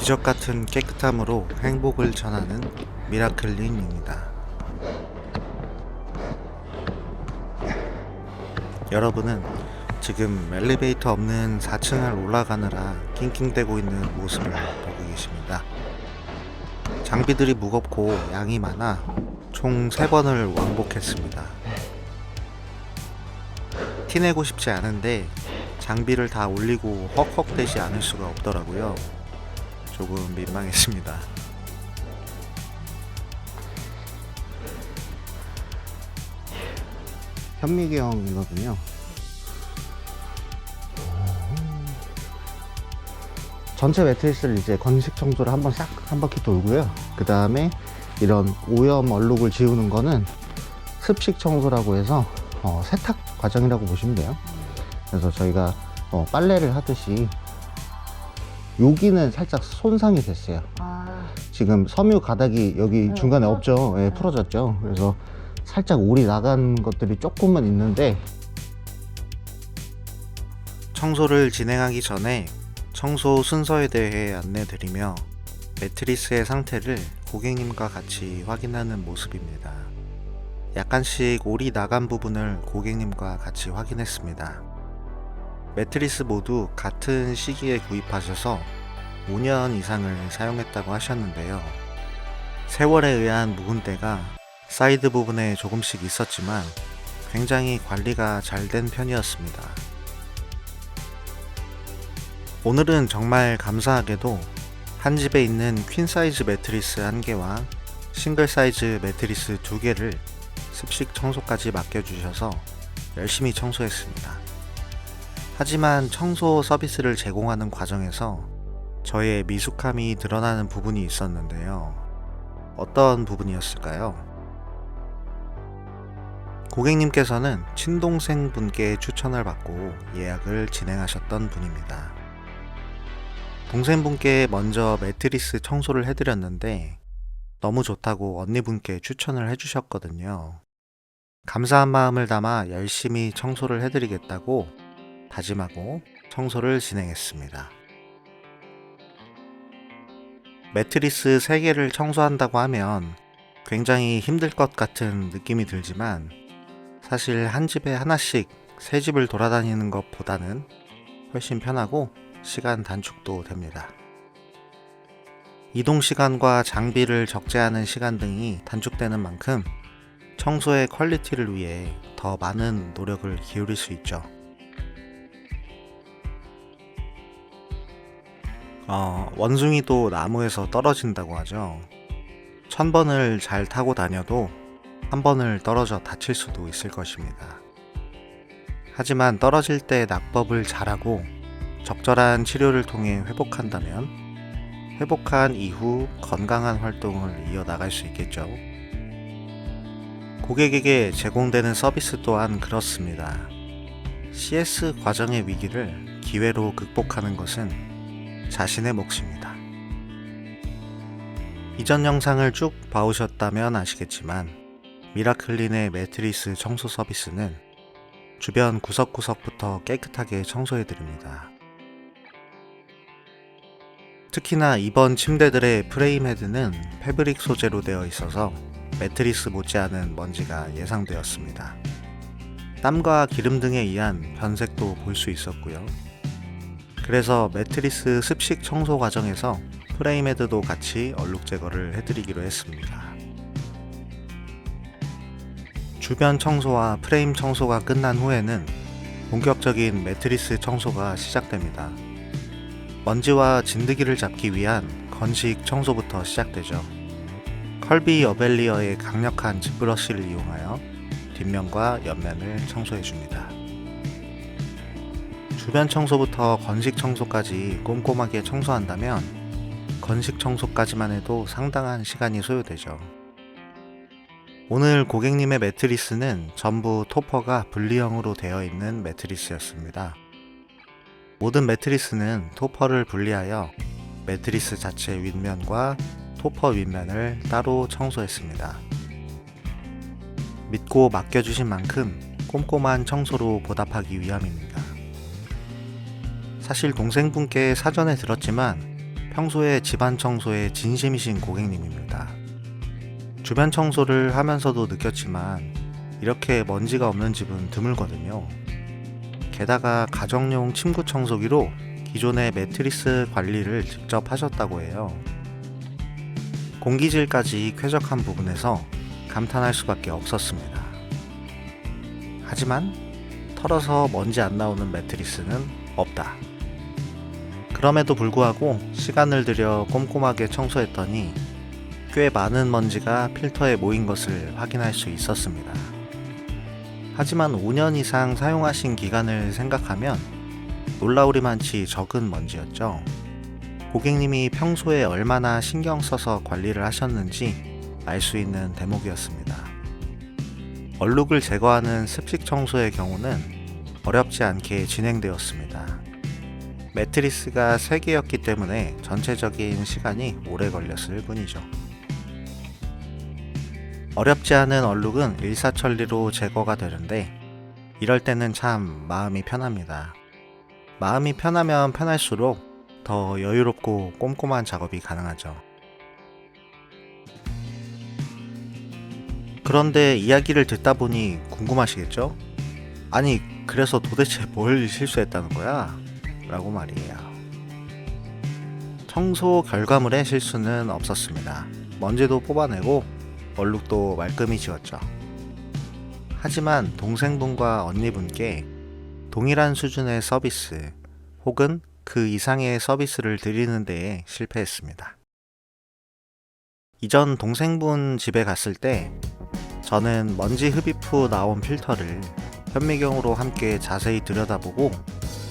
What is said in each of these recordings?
기적같은 깨끗함으로 행복을 전하는 미라클린입니다. 여러분은 지금 엘리베이터 없는 4층을 올라가느라 낑낑대고 있는 모습을 보고 계십니다. 장비들이 무겁고 양이 많아 총 3번을 왕복했습니다. 티내고 싶지 않은데 장비를 다 올리고 헉헉대지 않을 수가 없더라고요. 조금 민망했습니다. 현미경이거든요. 전체 매트리스를 이제 건식 청소를 한번 싹 한 바퀴 돌고요. 그 다음에 이런 오염 얼룩을 지우는 거는 습식 청소라고 해서 세탁 과정이라고 보시면 돼요. 그래서 저희가 빨래를 하듯이 여기는 살짝 손상이 됐어요. 지금 섬유 가닥이 여기 중간에 없죠. 예, 풀어졌죠. 그래서 살짝 올이 나간 것들이 조금은 있는데, 청소를 진행하기 전에 청소 순서에 대해 안내 드리며 매트리스의 상태를 고객님과 같이 확인하는 모습입니다. 약간씩 올이 나간 부분을 고객님과 같이 확인했습니다. 매트리스 모두 같은 시기에 구입하셔서 5년 이상을 사용했다고 하셨는데요. 세월에 의한 묵은 때가 사이드 부분에 조금씩 있었지만 굉장히 관리가 잘 된 편이었습니다. 오늘은 정말 감사하게도 한 집에 있는 퀸 사이즈 매트리스 1개와 싱글 사이즈 매트리스 2개를 습식 청소까지 맡겨주셔서 열심히 청소했습니다. 하지만 청소 서비스를 제공하는 과정에서 저의 미숙함이 드러나는 부분이 있었는데요. 어떤 부분이었을까요? 고객님께서는 친동생 분께 추천을 받고 예약을 진행하셨던 분입니다. 동생분께 먼저 매트리스 청소를 해드렸는데 너무 좋다고 언니분께 추천을 해주셨거든요. 감사한 마음을 담아 열심히 청소를 해드리겠다고 다짐하고 청소를 진행했습니다. 매트리스 3개를 청소한다고 하면 굉장히 힘들 것 같은 느낌이 들지만 사실 한 집에 하나씩 새 집을 돌아다니는 것보다는 훨씬 편하고 시간 단축도 됩니다. 이동 시간과 장비를 적재하는 시간 등이 단축되는 만큼 청소의 퀄리티를 위해 더 많은 노력을 기울일 수 있죠. 원숭이도 나무에서 떨어진다고 하죠. 1000번을 잘 타고 다녀도 한 번을 떨어져 다칠 수도 있을 것입니다. 하지만 떨어질 때 낙법을 잘하고 적절한 치료를 통해 회복한다면 회복한 이후 건강한 활동을 이어나갈 수 있겠죠. 고객에게 제공되는 서비스 또한 그렇습니다. CS 과정의 위기를 기회로 극복하는 것은 자신의 몫입니다. 이전 영상을 쭉 봐오셨다면 아시겠지만 미라클린의 매트리스 청소 서비스는 주변 구석구석부터 깨끗하게 청소해드립니다. 특히나 이번 침대들의 프레임 헤드는 패브릭 소재로 되어 있어서 매트리스 못지않은 먼지가 예상되었습니다. 땀과 기름 등에 의한 변색도 볼 수 있었고요. 그래서 매트리스 습식 청소 과정에서 프레임 헤드도 같이 얼룩 제거를 해드리기로 했습니다. 주변 청소와 프레임 청소가 끝난 후에는 본격적인 매트리스 청소가 시작됩니다. 먼지와 진드기를 잡기 위한 건식 청소부터 시작되죠. 컬비 어벨리어의 강력한 집브러쉬를 이용하여 뒷면과 옆면을 청소해줍니다. 주변 청소부터 건식 청소까지 꼼꼼하게 청소한다면 건식 청소까지만 해도 상당한 시간이 소요되죠. 오늘 고객님의 매트리스는 전부 토퍼가 분리형으로 되어 있는 매트리스였습니다. 모든 매트리스는 토퍼를 분리하여 매트리스 자체 윗면과 토퍼 윗면을 따로 청소했습니다. 믿고 맡겨주신 만큼 꼼꼼한 청소로 보답하기 위함입니다. 사실 동생분께 사전에 들었지만 평소에 집안 청소에 진심이신 고객님입니다. 주변 청소를 하면서도 느꼈지만 이렇게 먼지가 없는 집은 드물거든요. 게다가 가정용 침구 청소기로 기존의 매트리스 관리를 직접 하셨다고 해요. 공기질까지 쾌적한 부분에서 감탄할 수밖에 없었습니다. 하지만 털어서 먼지 안 나오는 매트리스는 없다. 그럼에도 불구하고 시간을 들여 꼼꼼하게 청소했더니 꽤 많은 먼지가 필터에 모인 것을 확인할 수 있었습니다. 하지만 5년 이상 사용하신 기간을 생각하면 놀라우리만치 적은 먼지였죠. 고객님이 평소에 얼마나 신경 써서 관리를 하셨는지 알 수 있는 대목이었습니다. 얼룩을 제거하는 습식 청소의 경우는 어렵지 않게 진행되었습니다. 매트리스가 3개였기 때문에 전체적인 시간이 오래 걸렸을 뿐이죠. 어렵지 않은 얼룩은 일사천리로 제거가 되는데 이럴 때는 참 마음이 편합니다. 마음이 편하면 편할수록 더 여유롭고 꼼꼼한 작업이 가능하죠. 그런데 이야기를 듣다 보니 궁금하시겠죠? 아니, 그래서 도대체 뭘 실수했다는 거야? 라고 말이에요. 청소 결과물에 실수는 없었습니다. 먼지도 뽑아내고 얼룩도 말끔히 지웠죠. 하지만 동생분과 언니분께 동일한 수준의 서비스 혹은 그 이상의 서비스를 드리는 데에 실패했습니다. 이전 동생분 집에 갔을 때 저는 먼지 흡입 후 나온 필터를 현미경으로 함께 자세히 들여다보고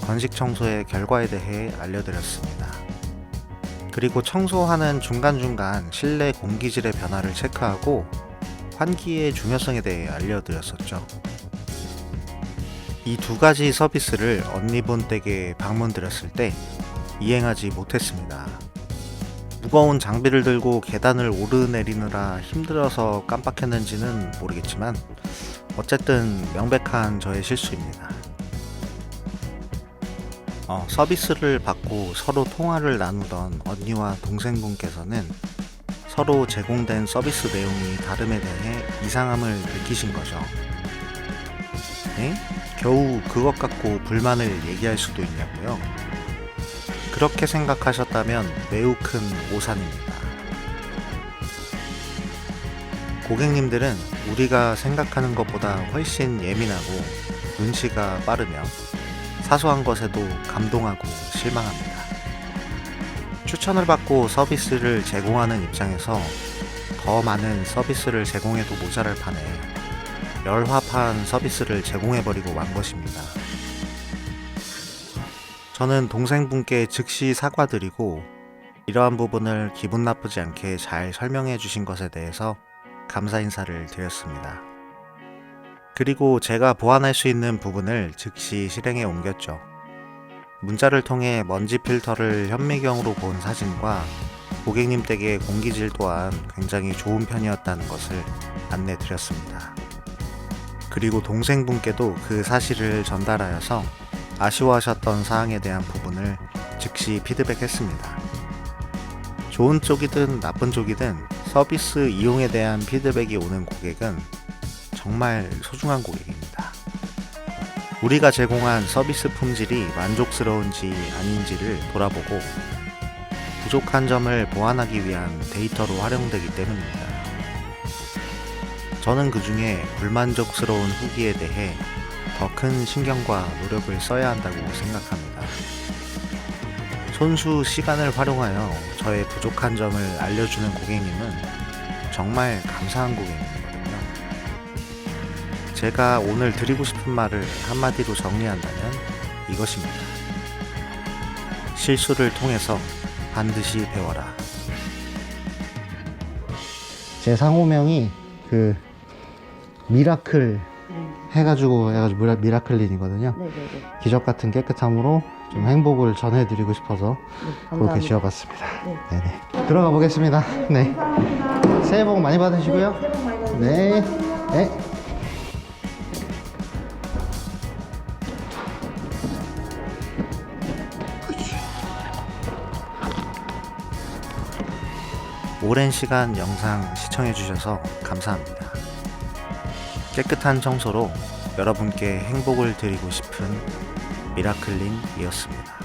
건식 청소의 결과에 대해 알려드렸습니다. 그리고 청소하는 중간중간 실내 공기질의 변화를 체크하고 환기의 중요성에 대해 알려드렸었죠. 이 2가지 서비스를 언니분 댁에 방문드렸을 때 이행하지 못했습니다. 무거운 장비를 들고 계단을 오르내리느라 힘들어서 깜빡했는지는 모르겠지만 어쨌든 명백한 저의 실수입니다. 서비스를 받고 서로 통화를 나누던 언니와 동생분께서는 서로 제공된 서비스 내용이 다름에 대해 이상함을 느끼신 거죠. 네? 겨우 그것 갖고 불만을 얘기할 수도 있냐고요? 그렇게 생각하셨다면 매우 큰 오산입니다. 고객님들은 우리가 생각하는 것보다 훨씬 예민하고 눈치가 빠르며 사소한 것에도 감동하고 실망합니다. 추천을 받고 서비스를 제공하는 입장에서 더 많은 서비스를 제공해도 모자랄 판에 열화판 서비스를 제공해버리고 만 것입니다. 저는 동생분께 즉시 사과드리고 이러한 부분을 기분 나쁘지 않게 잘 설명해 주신 것에 대해서 감사 인사를 드렸습니다. 그리고 제가 보완할 수 있는 부분을 즉시 실행에 옮겼죠. 문자를 통해 먼지 필터를 현미경으로 본 사진과 고객님 댁의 공기질 또한 굉장히 좋은 편이었다는 것을 안내 드렸습니다. 그리고 동생분께도 그 사실을 전달하여서 아쉬워하셨던 사항에 대한 부분을 즉시 피드백했습니다. 좋은 쪽이든 나쁜 쪽이든 서비스 이용에 대한 피드백이 오는 고객은 정말 소중한 고객입니다. 우리가 제공한 서비스 품질이 만족스러운지 아닌지를 돌아보고 부족한 점을 보완하기 위한 데이터로 활용되기 때문입니다. 저는 그 중에 불만족스러운 후기에 대해 더 큰 신경과 노력을 써야 한다고 생각합니다. 손수 시간을 활용하여 저의 부족한 점을 알려주는 고객님은 정말 감사한 고객님이거든요. 제가 오늘 드리고 싶은 말을 한마디로 정리한다면 이것입니다. 실수를 통해서 반드시 배워라. 제 상호명이 그 미라클 해가지고 미라클린이거든요. 네네네. 기적 같은 깨끗함으로 좀 행복을 전해드리고 싶어서 네, 그렇게 지어봤습니다. 네. 네네. 들어가 보겠습니다. 네. 감사합니다. 새해 복 많이 받으시고요. 새해 복 많이 받으세요. 네. 네. 오랜 시간 영상 시청해주셔서 감사합니다. 깨끗한 청소로 여러분께 행복을 드리고 싶은 미라클린이었습니다.